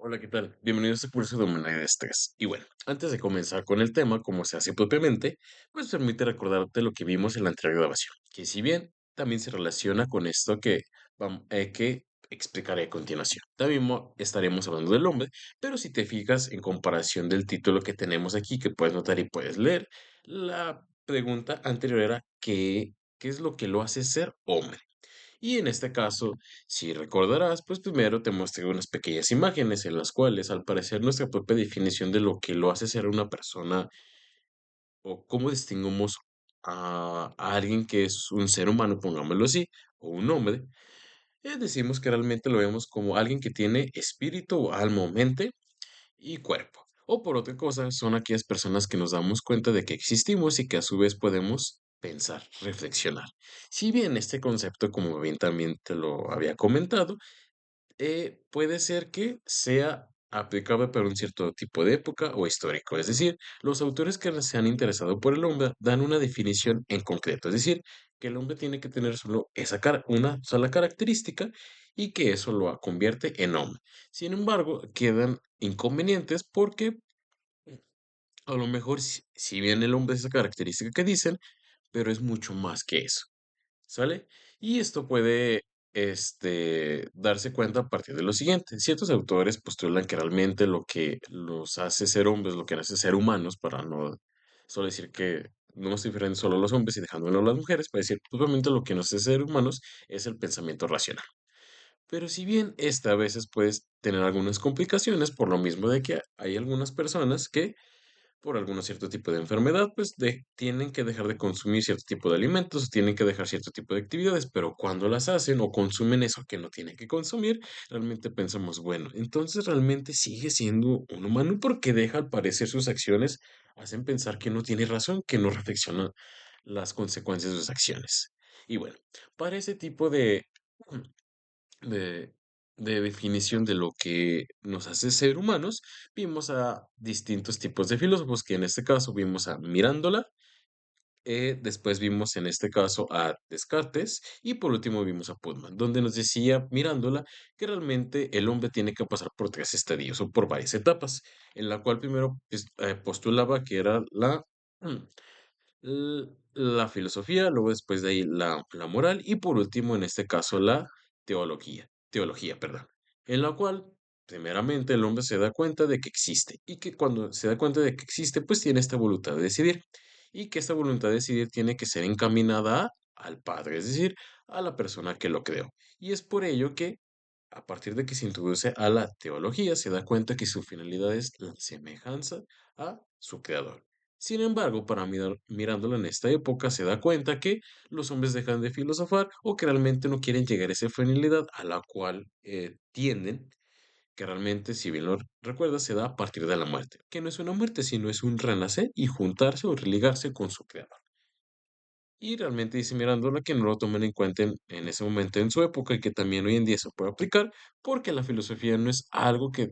Hola, ¿qué tal? Bienvenidos a este curso de Humanidad de Estrés. Y bueno, antes de comenzar con el tema, como se hace propiamente, pues permite recordarte lo que vimos en la anterior grabación, que si bien también se relaciona con esto que explicaré a continuación. También estaremos hablando del hombre, pero si te fijas en comparación del título que tenemos aquí, que puedes notar y puedes leer, la pregunta anterior era ¿qué es lo que lo hace ser hombre? Y en este caso, si recordarás, pues primero te mostré unas pequeñas imágenes en las cuales, al parecer, nuestra propia definición de lo que lo hace ser una persona o cómo distinguimos a alguien que es un ser humano, pongámoslo así, o un hombre, decimos que realmente lo vemos como alguien que tiene espíritu, alma o mente y cuerpo. O por otra cosa, son aquellas personas que nos damos cuenta de que existimos y que a su vez podemos pensar, reflexionar. Si bien este concepto, como bien también te lo había comentado, puede ser que sea aplicable para un cierto tipo de época o histórico. Es decir, los autores que se han interesado por el hombre dan una definición en concreto. Es decir, que el hombre tiene que tener solo una sola característica y que eso lo convierte en hombre. Sin embargo, quedan inconvenientes porque a lo mejor si bien el hombre es esa característica que dicen, pero es mucho más que eso. ¿Sale? Y esto puede, darse cuenta a partir de lo siguiente. Ciertos autores postulan que realmente lo que los hace ser hombres, lo que nos hace ser humanos, para no solo decir que no nos diferencian solo los hombres y dejándolo a las mujeres, para decir, obviamente lo que nos hace ser humanos es el pensamiento racional. Pero si bien esta a veces puede tener algunas complicaciones, por lo mismo de que hay algunas personas que por algún cierto tipo de enfermedad, pues tienen que dejar de consumir cierto tipo de alimentos, tienen que dejar cierto tipo de actividades, pero cuando las hacen o consumen eso que no tienen que consumir, realmente pensamos, bueno, entonces realmente sigue siendo un humano porque deja al parecer sus acciones, hacen pensar que no tiene razón, que no reflexiona las consecuencias de sus acciones. Y bueno, para ese tipo de, de definición de lo que nos hace ser humanos, vimos a distintos tipos de filósofos, que en este caso vimos a Mirándola, después vimos en este caso a Descartes y por último vimos a Putman, donde nos decía Mirándola que realmente el hombre tiene que pasar por tres estadios o por varias etapas, en la cual primero pues, postulaba que era la filosofía, luego después de ahí la moral y por último, en este caso, la teología, perdón, en la cual, primeramente, el hombre se da cuenta de que existe y que cuando se da cuenta de que existe, pues tiene esta voluntad de decidir y que esta voluntad de decidir tiene que ser encaminada al Padre, es decir, a la persona que lo creó. Y es por ello que, a partir de que se introduce a la teología, se da cuenta que su finalidad es la semejanza a su creador. Sin embargo, para mirándolo en esta época, se da cuenta que los hombres dejan de filosofar o que realmente no quieren llegar a esa finalidad a la cual tienden, que realmente, si bien lo recuerdas, se da a partir de la muerte, que no es una muerte, sino es un renacer y juntarse o religarse con su creador. Y realmente dice Mirándola que no lo tomen en cuenta en ese momento en su época y que también hoy en día se puede aplicar porque la filosofía no es algo que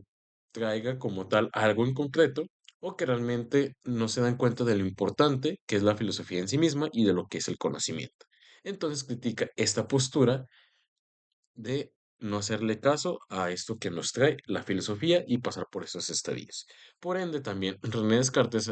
traiga como tal algo en concreto o que realmente no se dan cuenta de lo importante que es la filosofía en sí misma y de lo que es el conocimiento. Entonces critica esta postura de no hacerle caso a esto que nos trae la filosofía y pasar por esos estadios. Por ende, también René Descartes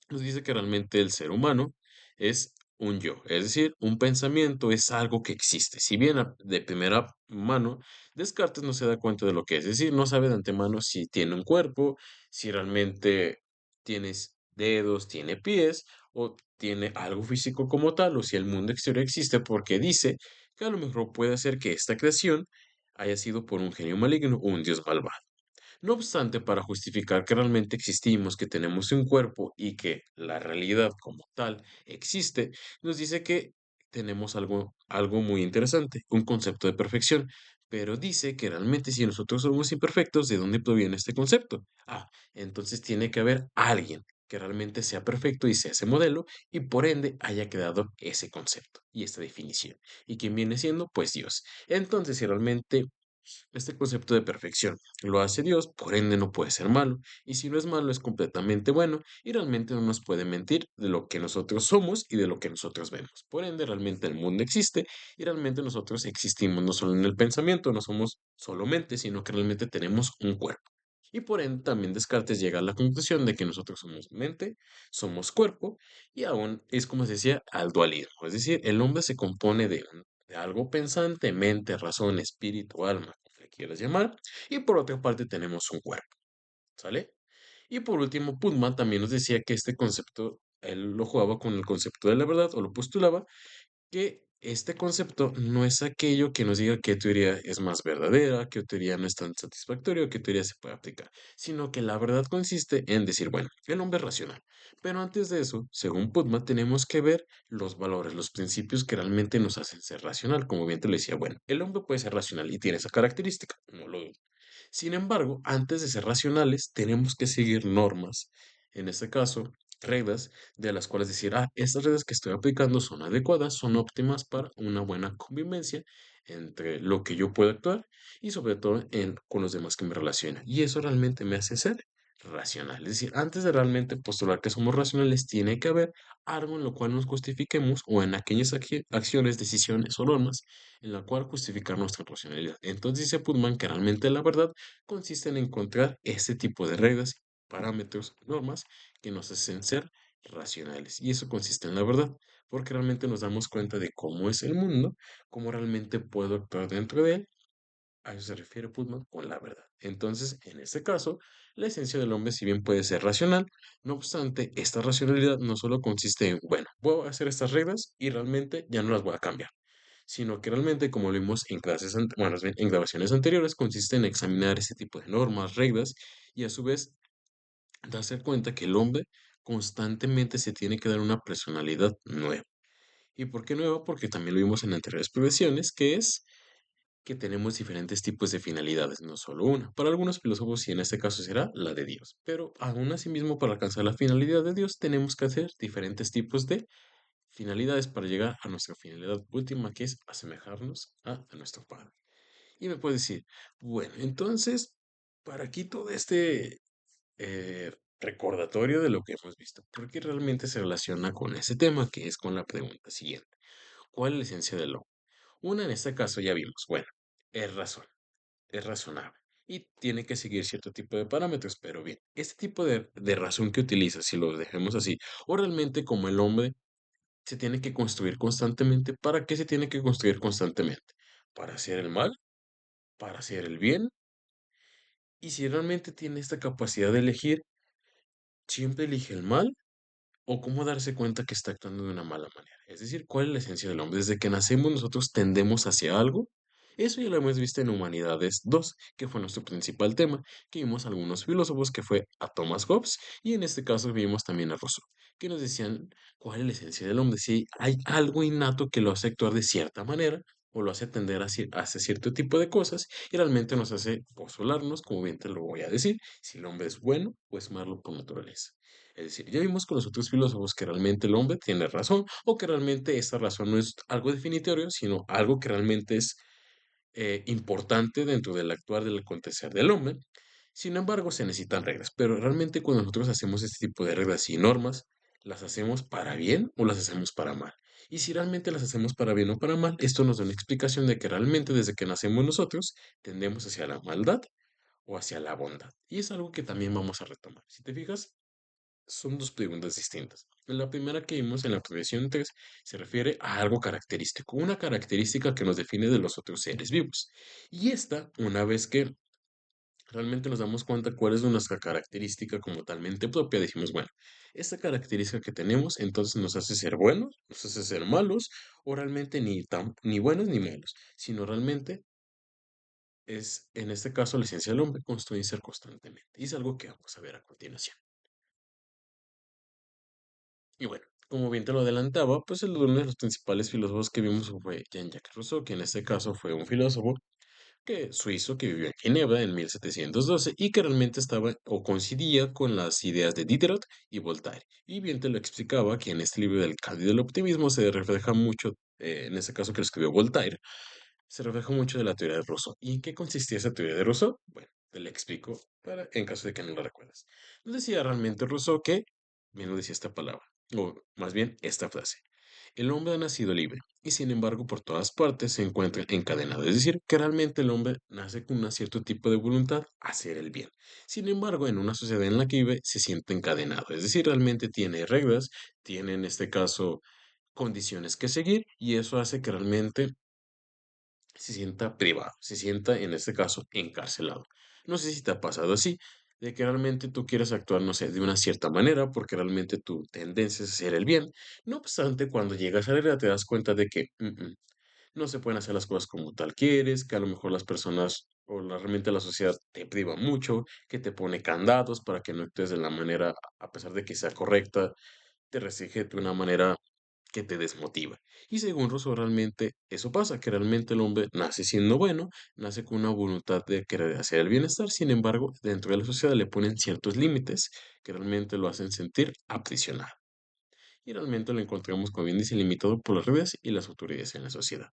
nos dice que realmente el ser humano es un yo, es decir, un pensamiento es algo que existe. Si bien de primera mano Descartes no se da cuenta de lo que es decir, no sabe de antemano si tiene un cuerpo, si realmente tienes dedos, tiene pies o tiene algo físico como tal, o si el mundo exterior existe porque dice que a lo mejor puede ser que esta creación haya sido por un genio maligno o un dios malvado. No obstante, para justificar que realmente existimos, que tenemos un cuerpo y que la realidad como tal existe, nos dice que tenemos algo muy interesante, un concepto de perfección. Pero dice que realmente si nosotros somos imperfectos, ¿de dónde proviene este concepto? Ah, entonces tiene que haber alguien que realmente sea perfecto y sea ese modelo y por ende haya creado ese concepto y esta definición. ¿Y quién viene siendo? Pues Dios. Entonces, si realmente este concepto de perfección. Lo hace Dios, por ende no puede ser malo, y si no es malo es completamente bueno, y realmente no nos puede mentir de lo que nosotros somos y de lo que nosotros vemos. Por ende, realmente el mundo existe y realmente nosotros existimos no solo en el pensamiento, no somos solo mente, sino que realmente tenemos un cuerpo. Y por ende también Descartes llega a la conclusión de que nosotros somos mente, somos cuerpo y aún es como se decía al dualismo. Es decir, el hombre se compone de algo pensante, mente, razón, espíritu, alma, como le quieras llamar. Y por otra parte tenemos un cuerpo, ¿sale? Y por último, Putman también nos decía que este concepto, él lo jugaba con el concepto de la verdad o lo postulaba que este concepto no es aquello que nos diga qué teoría es más verdadera, qué teoría no es tan satisfactoria, qué teoría se puede aplicar, sino que la verdad consiste en decir, bueno, el hombre es racional. Pero antes de eso, según Putman, tenemos que ver los valores, los principios que realmente nos hacen ser racional. Como bien te lo decía, bueno, el hombre puede ser racional y tiene esa característica, no lo dudo. Sin embargo, antes de ser racionales, tenemos que seguir normas, en este caso, reglas de las cuales decir, estas reglas que estoy aplicando son adecuadas, son óptimas para una buena convivencia entre lo que yo puedo actuar y sobre todo con los demás que me relacionan. Y eso realmente me hace ser racional. Es decir, antes de realmente postular que somos racionales, tiene que haber algo en lo cual nos justifiquemos o en aquellas acciones, decisiones o normas en la cual justificar nuestra racionalidad. Entonces dice Putman que realmente la verdad consiste en encontrar este tipo de reglas, parámetros, normas que nos hacen ser racionales. Y eso consiste en la verdad, porque realmente nos damos cuenta de cómo es el mundo, cómo realmente puedo actuar dentro de él. A eso se refiere Putman con la verdad. Entonces, en este caso, la esencia del hombre, si bien puede ser racional, no obstante, esta racionalidad no solo consiste en, bueno, voy a hacer estas reglas y realmente ya no las voy a cambiar, sino que realmente, como lo vimos en clases, bueno, más bien, en grabaciones anteriores, consiste en examinar ese tipo de normas, reglas y a su vez darse cuenta que el hombre constantemente se tiene que dar una personalidad nueva. ¿Y por qué nueva? Porque también lo vimos en anteriores profesiones, que es que tenemos diferentes tipos de finalidades, no solo una. Para algunos filósofos, y en este caso será la de Dios, pero aún así mismo para alcanzar la finalidad de Dios tenemos que hacer diferentes tipos de finalidades para llegar a nuestra finalidad última, que es asemejarnos a nuestro Padre. Y me puede decir, bueno, entonces, para aquí todo este recordatorio de lo que hemos visto, porque realmente se relaciona con ese tema, que es con la pregunta siguiente. ¿Cuál es la esencia del hombre? Una en este caso ya vimos, bueno, es razón, es razonable y tiene que seguir cierto tipo de parámetros, pero bien, este tipo de razón que utiliza, si lo dejemos así, o realmente como el hombre se tiene que construir constantemente, ¿para qué se tiene que construir constantemente? ¿Para hacer el mal? ¿Para hacer el bien? Y si realmente tiene esta capacidad de elegir, ¿siempre elige el mal? ¿O cómo darse cuenta que está actuando de una mala manera? Es decir, ¿cuál es la esencia del hombre? Desde que nacemos nosotros tendemos hacia algo. Eso ya lo hemos visto en Humanidades 2, que fue nuestro principal tema, que vimos a algunos filósofos, que fue a Thomas Hobbes, y en este caso vimos también a Rousseau, que nos decían cuál es la esencia del hombre, si hay algo innato que lo hace actuar de cierta manera, o lo hace tender hacia cierto tipo de cosas, y realmente nos hace postularnos, como bien te lo voy a decir, si el hombre es bueno o es malo por naturaleza. Es decir, ya vimos con los otros filósofos que realmente el hombre tiene razón o que realmente esta razón no es algo definitorio, sino algo que realmente es importante dentro del actuar del acontecer del hombre. Sin embargo, se necesitan reglas, pero realmente cuando nosotros hacemos este tipo de reglas y normas, ¿las hacemos para bien o las hacemos para mal? Y si realmente las hacemos para bien o para mal, esto nos da una explicación de que realmente desde que nacemos nosotros tendemos hacia la maldad o hacia la bondad. Y es algo que también vamos a retomar. Si te fijas, son dos preguntas distintas. La primera que vimos en la profesión 3 se refiere a algo característico, una característica que nos define de los otros seres vivos. Y esta, una vez que realmente nos damos cuenta cuál es nuestra característica como talmente propia, decimos, bueno, esta característica que tenemos entonces nos hace ser buenos, nos hace ser malos, o realmente ni buenos ni malos, sino realmente es, en este caso, la esencia del hombre, construirse constantemente. Y es algo que vamos a ver a continuación. Y bueno, como bien te lo adelantaba, pues uno de los principales filósofos que vimos fue Jean-Jacques Rousseau, que en este caso fue un filósofo suizo que vivió en Ginebra en 1712 y que realmente estaba o coincidía con las ideas de Diderot y Voltaire. Y bien te lo explicaba que en este libro del Cándido del Optimismo se refleja mucho, en este caso que lo escribió Voltaire, se refleja mucho de la teoría de Rousseau. ¿Y en qué consistía esa teoría de Rousseau? Bueno, te la explico en caso de que no la recuerdas. Nos decía realmente Rousseau que, bien lo decía esta palabra, o más bien esta frase. El hombre ha nacido libre y sin embargo por todas partes se encuentra encadenado. Es decir, que realmente el hombre nace con un cierto tipo de voluntad a hacer el bien. Sin embargo, en una sociedad en la que vive se siente encadenado. Es decir, realmente tiene reglas, tiene en este caso condiciones que seguir y eso hace que realmente se sienta privado, se sienta en este caso encarcelado. No sé si te ha pasado así, de que realmente tú quieres actuar, no sé, de una cierta manera, porque realmente tu tendencia es hacer el bien. No obstante, cuando llegas a la realidad te das cuenta de que no se pueden hacer las cosas como tal quieres, que a lo mejor las personas o realmente la sociedad te priva mucho, que te pone candados para que no actúes de la manera, a pesar de que sea correcta, te restringe de una manera que te desmotiva. Y según Rousseau, realmente eso pasa, que realmente el hombre nace siendo bueno, nace con una voluntad de querer hacer el bienestar, sin embargo, dentro de la sociedad le ponen ciertos límites que realmente lo hacen sentir aprisionado. Y realmente lo encontramos, como bien dice, limitado por las redes y las autoridades en la sociedad.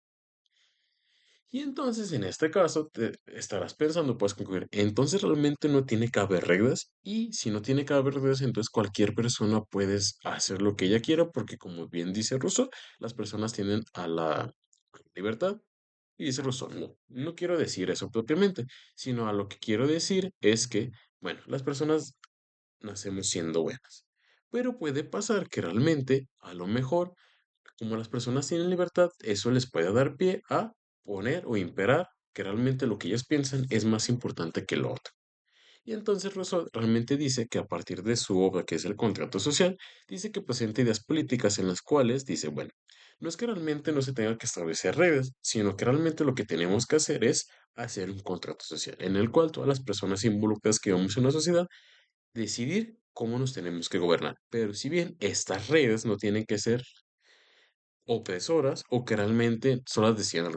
Y entonces, en este caso, te estarás pensando, puedes concluir, entonces realmente no tiene que haber reglas y si no tiene que haber reglas, entonces cualquier persona puede hacer lo que ella quiera porque como bien dice Rousseau, las personas tienen a la libertad y dice Rousseau, no, no quiero decir eso propiamente, sino a lo que quiero decir es que, bueno, las personas nacemos siendo buenas, pero puede pasar que realmente, a lo mejor, como las personas tienen libertad, eso les puede dar pie a poner o imperar que realmente lo que ellos piensan es más importante que lo otro. Y entonces Rousseau realmente dice que a partir de su obra, que es el contrato social, dice que presenta ideas políticas en las cuales dice, bueno, no es que realmente no se tenga que establecer reglas, sino que realmente lo que tenemos que hacer es hacer un contrato social, en el cual todas las personas involucradas que vamos en una sociedad decidir cómo nos tenemos que gobernar. Pero si bien estas reglas no tienen que ser opresoras o que realmente solo las decían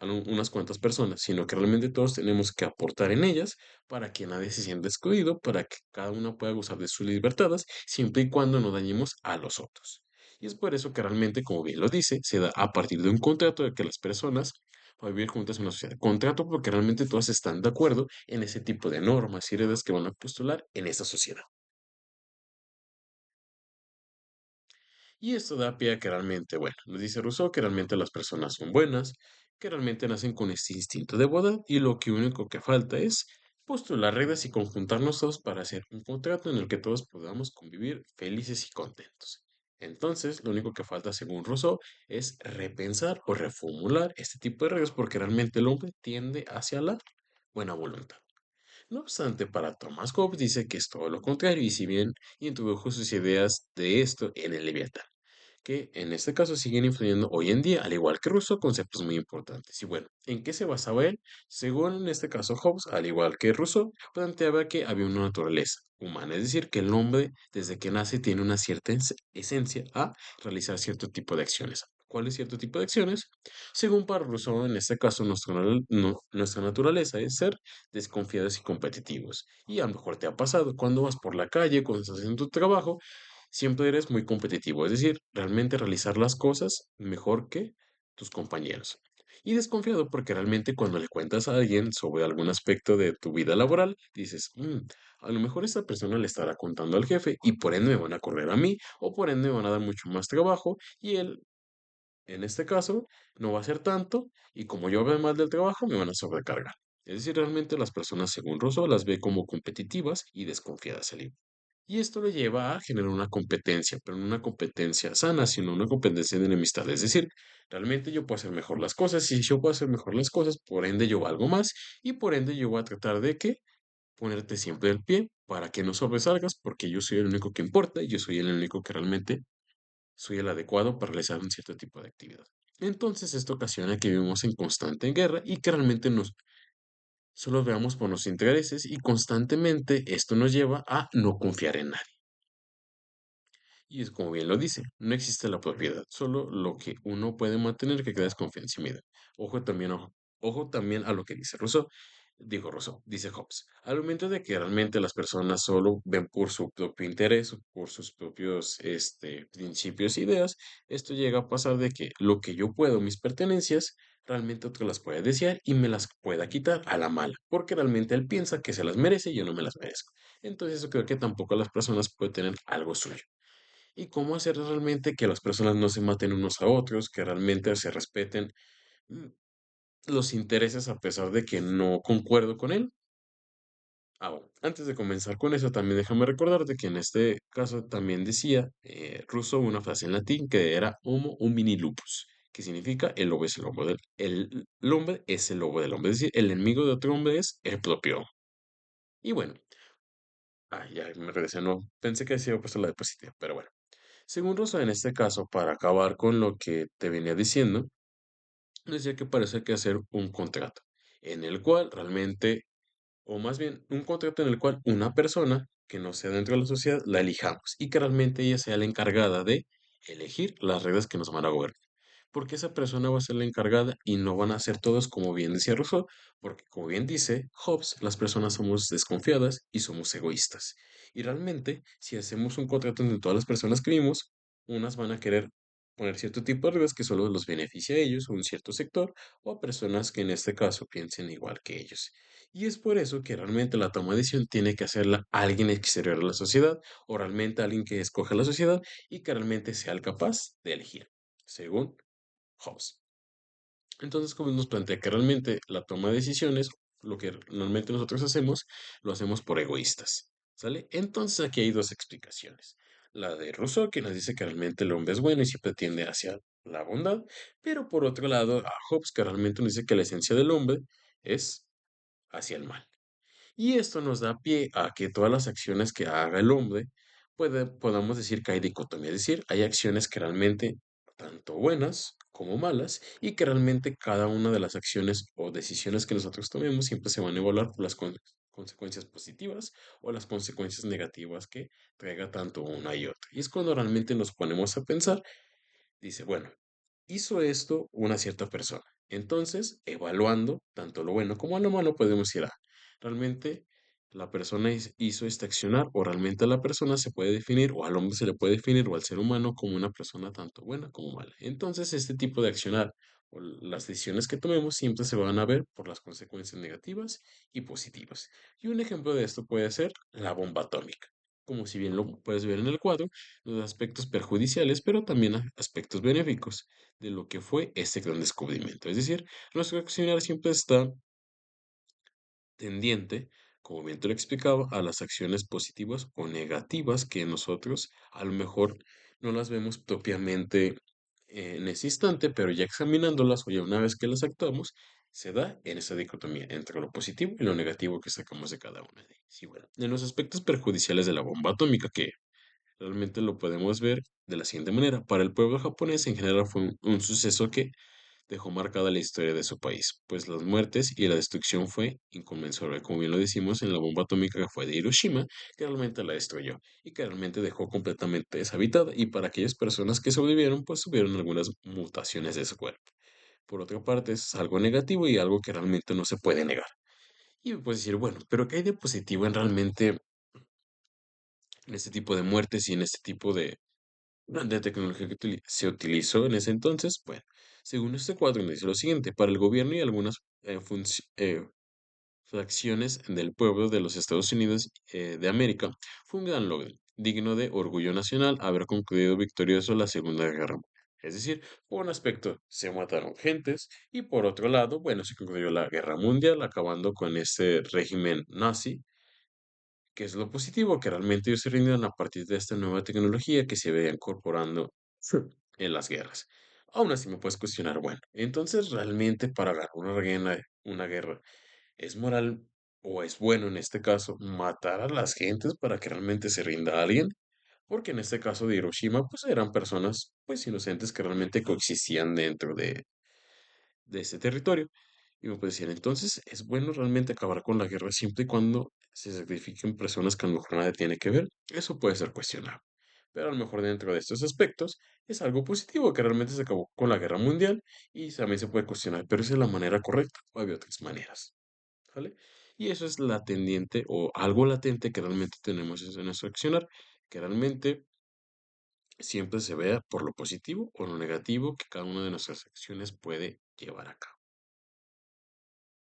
unas cuantas personas, sino que realmente todos tenemos que aportar en ellas para que nadie se sienta excluido, para que cada uno pueda gozar de sus libertades, siempre y cuando no dañemos a los otros. Y es por eso que realmente, como bien lo dice, se da a partir de un contrato de que las personas van a vivir juntas en una sociedad. Contrato porque realmente todas están de acuerdo en ese tipo de normas y reglas que van a postular en esa sociedad. Y esto da pie a que realmente, bueno, nos dice Rousseau que realmente las personas son buenas, que realmente nacen con este instinto de bondad y lo que único que falta es postular reglas y conjuntarnos todos para hacer un contrato en el que todos podamos convivir felices y contentos. Entonces, lo único que falta, según Rousseau, es repensar o reformular este tipo de reglas porque realmente el hombre tiende hacia la buena voluntad. No obstante, para Thomas Hobbes dice que es todo lo contrario y si bien introdujo sus ideas de esto en el Leviatán que en este caso siguen influyendo hoy en día, al igual que Rousseau, conceptos muy importantes. Y bueno, ¿en qué se basaba él? Según en este caso Hobbes, al igual que Rousseau, planteaba que había una naturaleza humana, es decir, que el hombre desde que nace tiene una cierta esencia a realizar cierto tipo de acciones. ¿Cuál es cierto tipo de acciones? Según para Rousseau, en este caso, nuestra naturaleza es ser desconfiados y competitivos. Y a lo mejor te ha pasado cuando vas por la calle, cuando estás haciendo tu trabajo, siempre eres muy competitivo, es decir, realmente realizar las cosas mejor que tus compañeros. Y desconfiado porque realmente cuando le cuentas a alguien sobre algún aspecto de tu vida laboral, dices, a lo mejor esta persona le estará contando al jefe y por ende me van a correr a mí o por ende me van a dar mucho más trabajo y él, en este caso, no va a hacer tanto y como yo veo más del trabajo, me van a sobrecargar. Es decir, realmente las personas, según Rousseau, las ve como competitivas y desconfiadas. Y esto lo lleva a generar una competencia, pero no una competencia sana, sino una competencia de enemistad. Es decir, realmente yo puedo hacer mejor las cosas, y si yo puedo hacer mejor las cosas, por ende yo valgo más, y por ende yo voy a tratar de que ponerte siempre el pie para que no sobresalgas, porque yo soy el único que importa, y yo soy el único que realmente soy el adecuado para realizar un cierto tipo de actividad. Entonces esto ocasiona que vivimos en constante guerra y que realmente nos solo veamos por nuestros intereses y constantemente esto nos lleva a no confiar en nadie. Y es como bien lo dice, no existe la propiedad, solo lo que uno puede mantener que queda es confianza y miedo. Ojo también a lo que dice Rousseau. Digo Rousseau, dice Hobbes. Al momento de que realmente las personas solo ven por su propio interés, o por sus propios principios e ideas, esto llega a pasar de que lo que yo puedo, mis pertenencias, realmente otro las puede desear y me las pueda quitar a la mala, porque realmente él piensa que se las merece y yo no me las merezco. Entonces eso creo que tampoco las personas pueden tener algo suyo. ¿Y cómo hacer realmente que las personas no se maten unos a otros, que realmente se respeten mm, los intereses a pesar de que no concuerdo con él? Bueno, antes de comenzar con eso, también déjame recordarte que en este caso también decía Rousseau una frase en latín que era Homo homini lupus, que significa el lobo es el lobo el hombre es el lobo del hombre, es decir, el enemigo de otro hombre es el propio hombre. Y bueno, ya me regresé, no, pensé que decía puesto la diapositiva, pero bueno. Según Rousseau, en este caso, para acabar con lo que te venía diciendo, decía que parece que hacer un contrato en el cual realmente o más bien un contrato en el cual una persona que no sea dentro de la sociedad la elijamos y que realmente ella sea la encargada de elegir las reglas que nos van a gobernar. Porque esa persona va a ser la encargada y no van a ser todos como bien decía Rousseau, porque como bien dice Hobbes, las personas somos desconfiadas y somos egoístas. Y realmente, si hacemos un contrato entre todas las personas que vimos, unas van a querer poner cierto tipo de reglas que solo los beneficia a ellos o un cierto sector, o a personas que en este caso piensen igual que ellos. Y es por eso que realmente la toma de decisión tiene que hacerla alguien exterior a la sociedad o realmente alguien que escoge la sociedad y que realmente sea el capaz de elegir, según Hobbes. Entonces, como nos plantea que realmente la toma de decisiones, lo que normalmente nosotros hacemos, lo hacemos por egoístas, ¿sale? Entonces aquí hay dos explicaciones. La de Rousseau, que nos dice que realmente el hombre es bueno y siempre tiende hacia la bondad, pero por otro lado, a Hobbes, que realmente nos dice que la esencia del hombre es hacia el mal. Y esto nos da pie a que todas las acciones que haga el hombre, podamos decir que hay dicotomía, es decir, hay acciones que realmente tanto buenas como malas y que realmente cada una de las acciones o decisiones que nosotros tomemos siempre se van a evaluar por las consecuencias positivas o las consecuencias negativas que traiga tanto una y otra. Y es cuando realmente nos ponemos a pensar, dice, bueno, hizo esto una cierta persona. Entonces, evaluando tanto lo bueno como lo malo, podemos ir a, realmente la persona hizo este accionar o realmente la persona se puede definir o al hombre se le puede definir o al ser humano como una persona tanto buena como mala. Entonces, este tipo de accionar o las decisiones que tomemos siempre se van a ver por las consecuencias negativas y positivas. Y un ejemplo de esto puede ser la bomba atómica. Como si bien lo puedes ver en el cuadro, los aspectos perjudiciales, pero también aspectos benéficos de lo que fue este gran descubrimiento. Es decir, nuestro accionar siempre está tendiente, como bien te lo explicaba, a las acciones positivas o negativas que nosotros a lo mejor no las vemos propiamente en ese instante, pero ya examinándolas o ya una vez que las actuamos, se da en esa dicotomía entre lo positivo y lo negativo que sacamos de cada una de ellas. Y bueno, en los aspectos perjudiciales de la bomba atómica, que realmente lo podemos ver de la siguiente manera. Para el pueblo japonés en general fue un suceso que dejó marcada la historia de su país, pues las muertes y la destrucción fue inconmensurable, como bien lo decimos en la bomba atómica que fue de Hiroshima, que realmente la destruyó y que realmente dejó completamente deshabitada y para aquellas personas que sobrevivieron, pues tuvieron algunas mutaciones de su cuerpo. Por otra parte, es algo negativo y algo que realmente no se puede negar. Y pues decir, bueno, pero ¿qué hay de positivo en realmente en este tipo de muertes y en este tipo de tecnología que se utilizó en ese entonces? Bueno, según este cuadro nos dice lo siguiente, para el gobierno y algunas fracciones del pueblo de los Estados Unidos de América, fue un gran logro, digno de orgullo nacional haber concluido victorioso la Segunda Guerra Mundial. Es decir, por un aspecto se mataron gentes y por otro lado, bueno, se concluyó la Guerra Mundial acabando con este régimen nazi, que es lo positivo, que realmente ellos se rindieron a partir de esta nueva tecnología que se veía incorporando en las guerras. Aún así me puedes cuestionar, bueno, entonces realmente para ganar una guerra, ¿es moral o es bueno en este caso matar a las gentes para que realmente se rinda a alguien? Porque en este caso de Hiroshima, pues eran personas pues inocentes que realmente coexistían dentro de ese territorio. Y me puede decir, entonces, ¿es bueno realmente acabar con la guerra siempre y cuando se sacrifiquen personas que a lo mejor nadie tiene que ver? Eso puede ser cuestionable. Pero a lo mejor dentro de estos aspectos es algo positivo que realmente se acabó con la guerra mundial y también se puede cuestionar, pero esa es la manera correcta o había otras maneras, ¿vale? Y eso es la tendiente o algo latente que realmente tenemos en nuestro accionar, que realmente siempre se vea por lo positivo o lo negativo que cada una de nuestras acciones puede llevar a cabo.